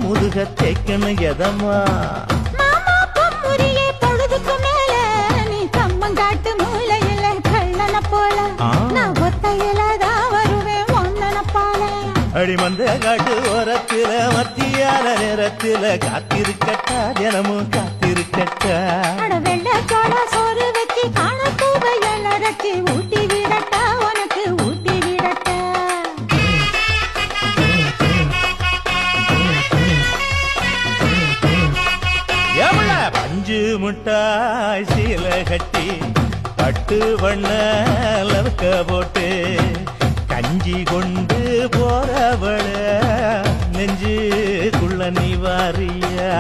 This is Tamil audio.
முதுக தேக்கணும் எதம்மா மாமா பொம்முரியே பொழுதுக்கு மேல நீ கம்மங்காட்டு மூலையில கள்ளன போல நான் ஒத்தையில தான் வருவேன் ஒன்னன போல அடிமந்த காட்டு ஓரத்தில மத்தியான நேரத்தில காத்திருக்கட்டா தினமும் காத்திருக்கட்டா வெள்ள சோள சோறு வச்சு காண பூவையல் அரைச்சி ஊட்டி விடட்டா உனக்கு ஊட்டி விடட்டா எவ்வள பஞ்சு முட்டாய் சீல கட்டி பட்டு வண்ண லவக்க போட்டு கஞ்சி கொண்டு போறவள நெஞ்சுக்குள்ள நீ வாரியா